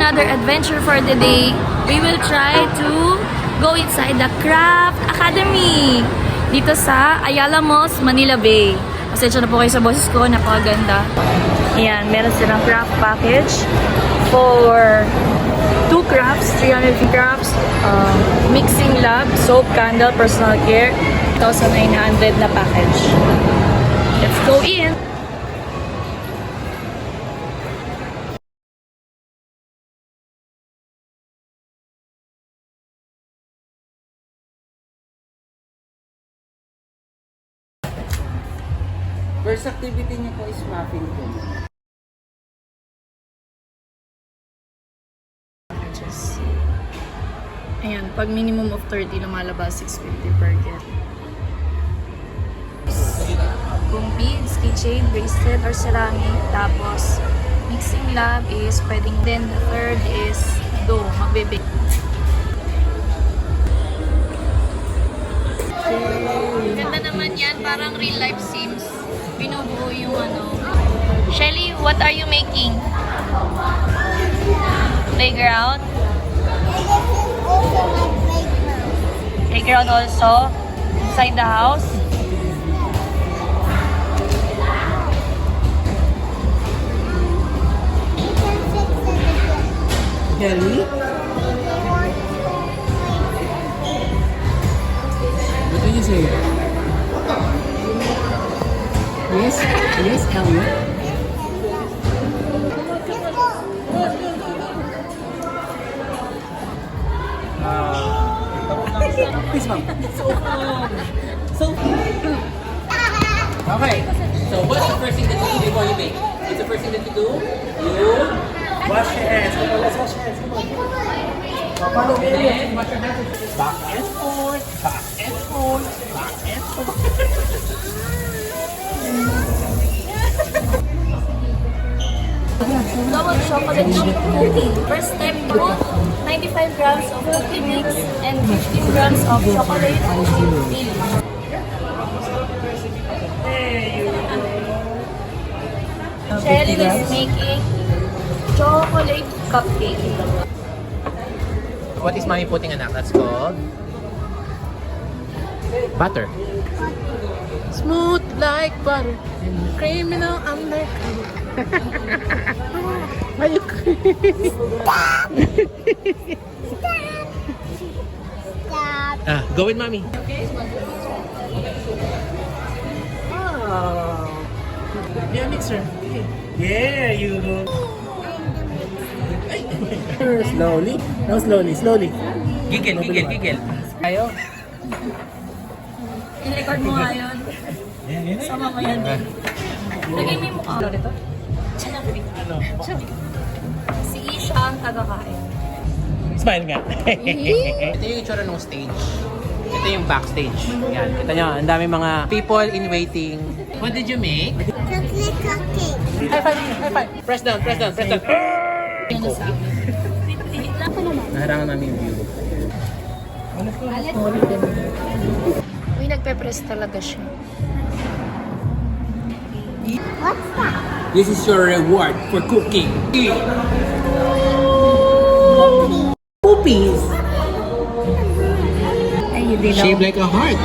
another adventure for the day. We will try to go inside the Craft Academy dito sa Ayala Malls, Manila Bay. Pasensya na po kayo sa boses ko, napakaganda. Ayan, meron silang craft package for 2 crafts, 350 crafts, mixing lab, soap, candle, personal care, 1,900 na package. Let's go in! First activity niyo po is muffin po. Ayan, pag minimum of 30, lumalabas 650 per get. Kung beads, keychain, bracelet, or ceramic. Tapos, mixing lab is pwedeng. Then, the third is dough, magbibig. Ganda naman yan, parang real life sims. Binubuo yung ano. Shelly, what are you making? Playground? Playground also? Inside the house? Jelly? What do you say? Yes? Yes, Elliot? Please, ma'am. Okay. So, what's the first thing that you do before you bake? What's the first thing that you do? You wash your hands. Come on, let's wash your hands. Come on. Then, wash your hands. Back and forth. Back and forth. Back and forth. Double chocolate chip cookie. First step, put 95 grams of cookie mix and 15 grams of chocolate milk. Shelly is making chocolate cupcake. What is mommy putting anak? That's called butter. Smooth like butter and criminal undercoat. Why you Stop! Stop! Go with mommy. Oh. Yeah, mixer. Yeah, you go. Slowly. No, slowly. Giggle. Ayo. I-record mo nga yun. Sama mo yan din. Lagay mo yung mukha. Dito? Si Isha ang taga-kain. Smile nga. Ito yung itsura ng stage. Ito yung backstage. Yan. Kita nyo, ang dami mga people in waiting. What did you make? Chocolate cupcake. High five. Press down. Yan na sa amin. Naharangan namin yung view. Uy, nagpe-press talaga siya. What's that? This is your reward for cooking. Cookies. Ay, hindi lang. Shaped like a heart.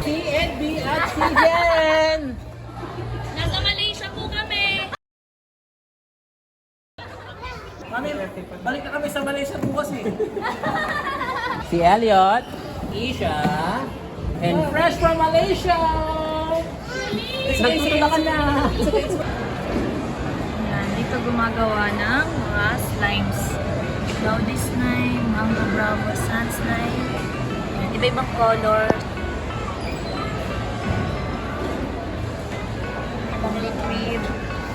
TNB at Sigen! Nasa Malaysia po kami! Mami, balik na kami sa Malaysia bukas eh. Si Elliot, Isha, and fresh from Malaysia! Nagtutulakan na! Yan, dito gumagawa ng mga slimes. Cloudy slime, mango bravo, sand slime. Yan, iba-ibang color. Ibang liquid,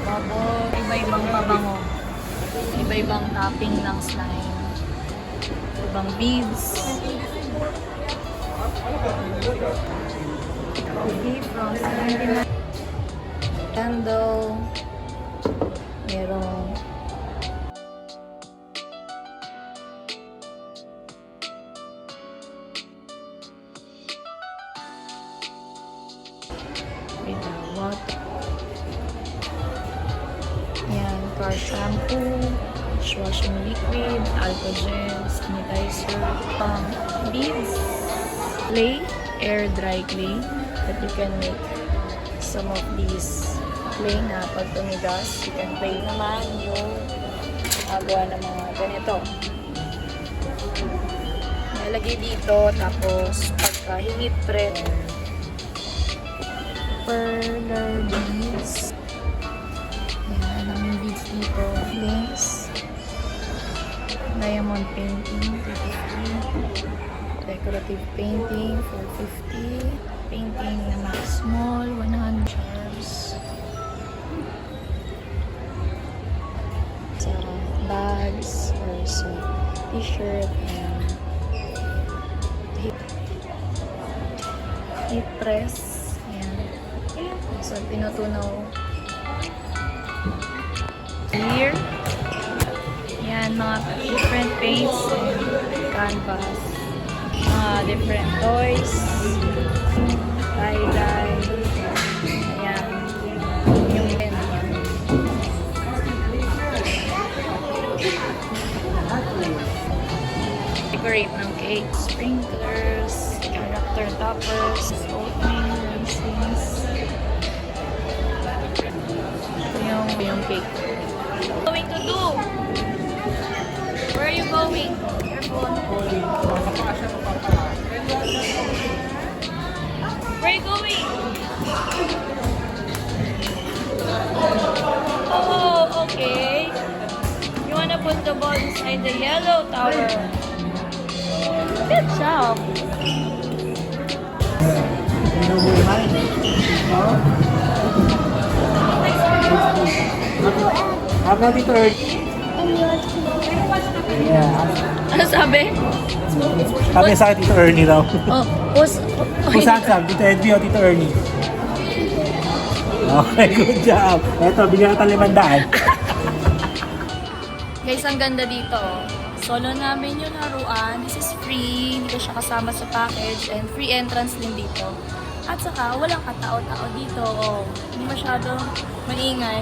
bubble, iba-ibang pabango. Iba-ibang topping ng slime. Ibang beads. Okay, from 79. Candle. Merong water. Ayan, car shampoo, dishwashing liquid, alcohol gel, sanitizer, beads, clay, air dry clay, that you can make some of these clay na pag tumigas, you can play naman yung agawa ng mga ganito. Nalagay dito, tapos pagka hinit press, perler beads. Ayan, ang beads dito. Links. Diamond painting, 250. Decorative painting, 450. Painting na small, 100 charms. Sa bags or sa t-shirt and heat press. Ayan. So, tinutunaw. Here. Yan, mga different paints and canvas. Mga different toys. Tie-dye. Ayan. Yung pen. Decorate ng cake. Sprinklers. Character toppers. Oatmeal. Raisins. Yung cake. What are you going to do? Where are you going? Your phone. Where are you going? Oh, okay. You wanna put the ball inside the yellow tower. Good job. Habang dito, Ano sabi? sabi sa akin Tito Ernie raw. Oh, Kung saan saan, Tito Edby o Tito Ernie? Okay, good job. Eto, bigyan ka ng 500. Guys, ang ganda dito. Solo namin yung laruan. This is free. Hindi ko siya kasama sa package. And free entrance din dito. At saka, walang katao-tao dito. Oh, hindi masyadong maingay.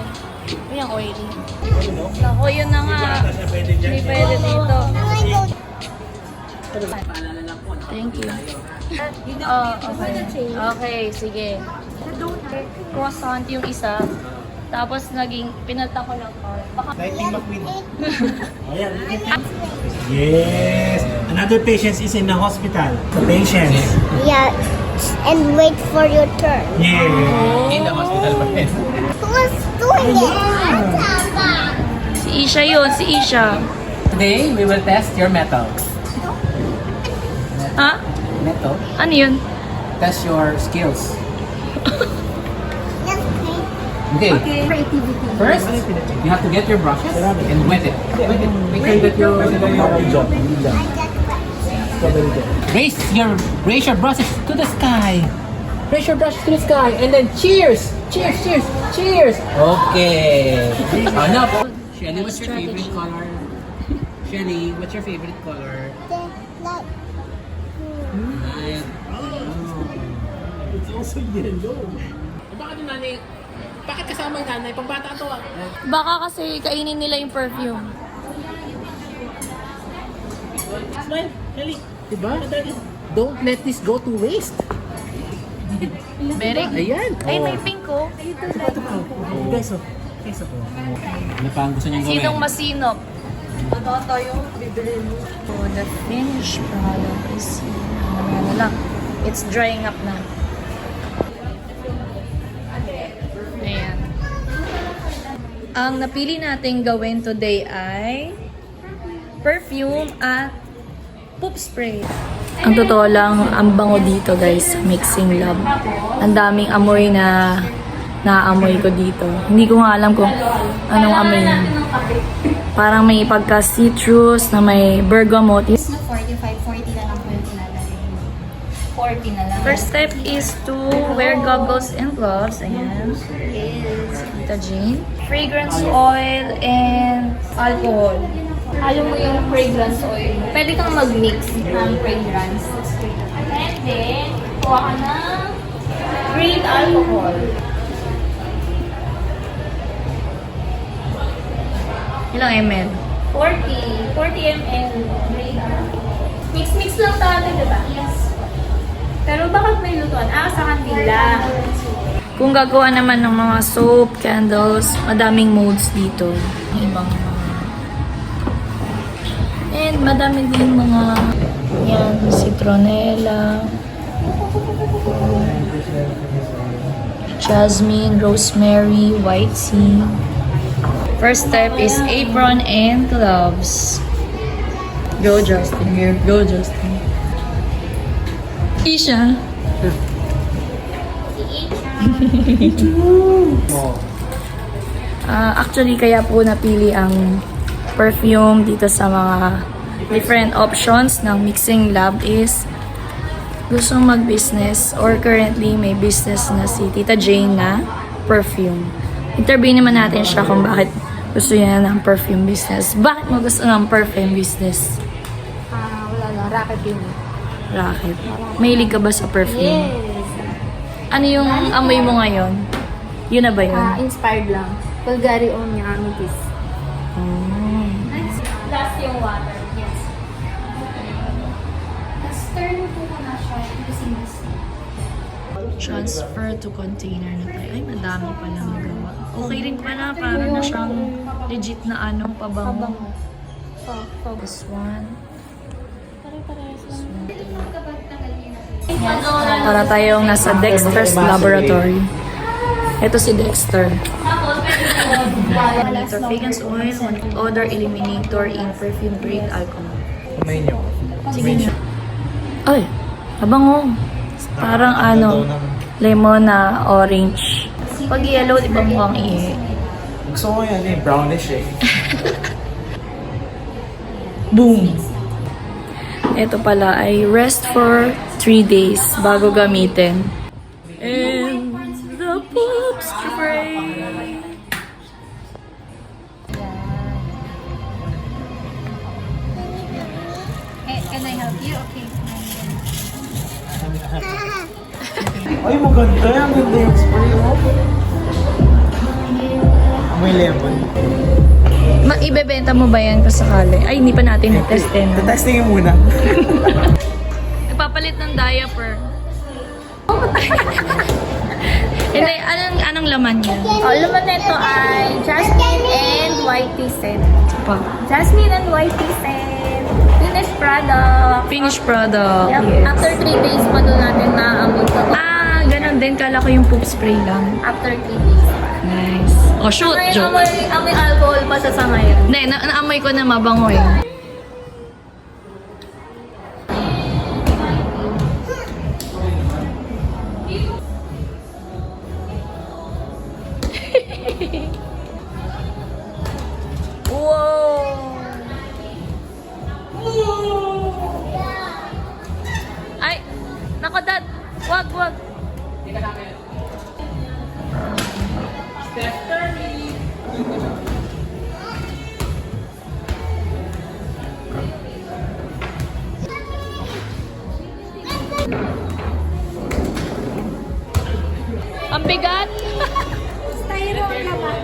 Ayan, oily. Ako, yun na nga. Hindi pwede dito. Thank you. Oh, okay. Okay, sige. Croissant yung isa. Tapos naging, pinalta ko lang card. Baka... Lighting McQueen. Ayan. Yes. Another patient is in the hospital. The patient. Yeah, and wait for your turn. Yeah. In the hospital pa rin. Who's doing it? Si Isha yun, si Isha. Today, we will test your metal. Ha? Metal? Ano yun? Test your skills. Yes, Okay. creativity. First, you have to get your brushes and wet it. Wet it. Make sure that you raise your brushes to the sky. Raise your brushes to the sky and then cheers! Cheers! Cheers! Cheers! Okay. Enough. Shelly, what's your favorite color? Shelly, what's your favorite color? Like, Red. It's also yellow. Bakit yung nanay? Bakit kasama yung nanay? Pagbata to ah. Baka kasi kainin nila yung perfume. Smile, Shelly. Diba? Don't let this go to waste. Very good. Ayan. Ay, may pink ko. Guys, oh. Guys, oh. Ano pa ang gusto niyong gawin? Sinong masinop? Ano yung bibili mo? So, the finished product is, ano lang, it's drying up na. Ayan. Ang napili natin gawin today ay perfume at poop spray. Ang totoo lang, ang bango dito guys, mixing lab. Ang daming amoy na naamoy ko dito. Hindi ko nga alam kung anong amoy yun. Parang may pagka-citrus na may bergamot. 45, 40 na lang po yung tinalagay. 40 na lang. First step is to wear goggles and gloves. Ayan. Is Tita Jean. Fragrance oil and alcohol. Ayaw mo yung fragrance oil. Pwede kang mag-mix ng fragrance. And then, kuha ka ng green alcohol. Ilang ml? 40 ml. Mix-mix lang tayo, diba? Yes. Pero bakit may lutuan? Sa kandila. Kung gagawa naman ng mga soap, candles, madaming modes dito. Ibang and madami din mga yan, citronella, jasmine, rosemary, white tea. First step is apron and gloves. Go Justin, here. Go Justin. Isha. Actually, kaya po napili ang perfume dito sa mga different options ng mixing lab is gusto mag-business or currently may business na si Tita Jane na perfume. Interview naman natin siya kung bakit gusto niya ng perfume business. Bakit mo gusto ng perfume business? Wala lang. Racket yun. Racket. Mahilig ka ba sa perfume? Yes. Ano yung amoy mo ngayon? Yun na ba yun? Inspired lang. Bulgari own niya, Amethyst. Last yung water. Yes. Tapos turn po ko na siya using this. Transfer to container na tayo. Ay, madami pala magawa. Okay rin pala. Para na siyang legit na ano, pabango. This one. Para tayong nasa Dexter's Laboratory. Ito si Dexter. Eliminator fragrance oil, odor eliminator in perfume grade alcohol. Kumain nyo. Sige na. Ay, mabango. Parang ano, lemon na orange. Pag yellow, di ba mukhang ihi? Gusto ko yan eh, brownish eh. Boom! Ito pala ay rest for 3 days bago gamitin. And the poop spray. Can I help you? Okay. Ay, maganda yan. Ang ganda yung spray mo. May lemon. Ibebenta mo ba yan kung sakali? Ay, hindi pa natin na-testin. Testingin muna. Nagpapalit ng diaper. Hindi, anong laman niya? Laman nito ay jasmine and white tea scent. Pa. Jasmine and white tea scent. Finished product. Finished product. Yep. Yes. After 3 days pa doon natin maaamoy ito. Ganun din. Kala ko yung poop spray lang. After 3 days. Nice. Oh, shoot, Ngayon, joke. amoy alcohol pa siya sa ngayon. Hindi, naamoy ko na mabango eh. Wow! Ay! Nako, Dad! Wag, wag! Ang bigat! Styrofoam naman.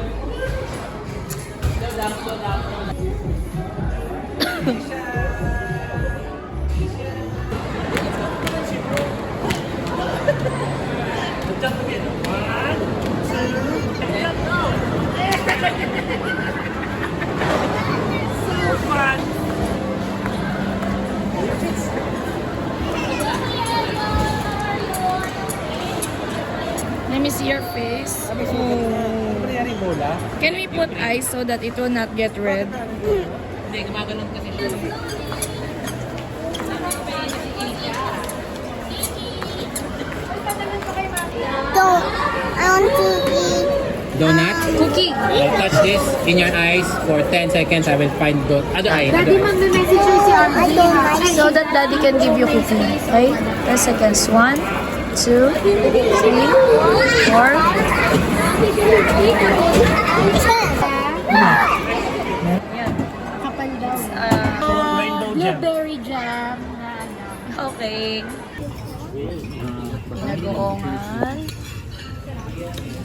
Let me see your face. Ano nangyari yung bola? Can we put ice so that it will not get red? Hindi, gumaganon kasi siya. Donut? Cookie! I'll touch this in your eyes for 10 seconds. I will find the other eye. Daddy, mag-message siya si Arjun. So that daddy can give you cookie. Okay? 10 seconds. 1, 2, 3, 4. Kapal daw. Blueberry jam. na ano. Okay. Pinagoongan.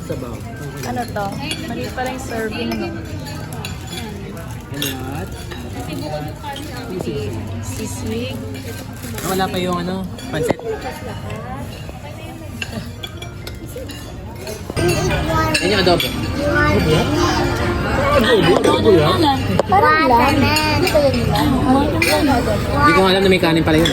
Sabaw. Ano to? Maliit pala yung serving, no? And what? Kasi bukod yung kanin ang Sisig. Wala pa yung ano, pancit. Yan yung adobo. Parang lang. Hindi ko alam na may kanin pala yun.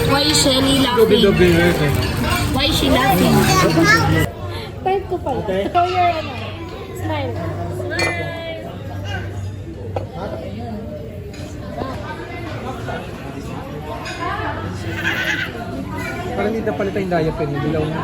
Why is Shelly laughing? Why is she laughing? Type ko pala. Show your ano. Smile. Smile. Parang hindi na palitan yung diaper niya. Dilaw na.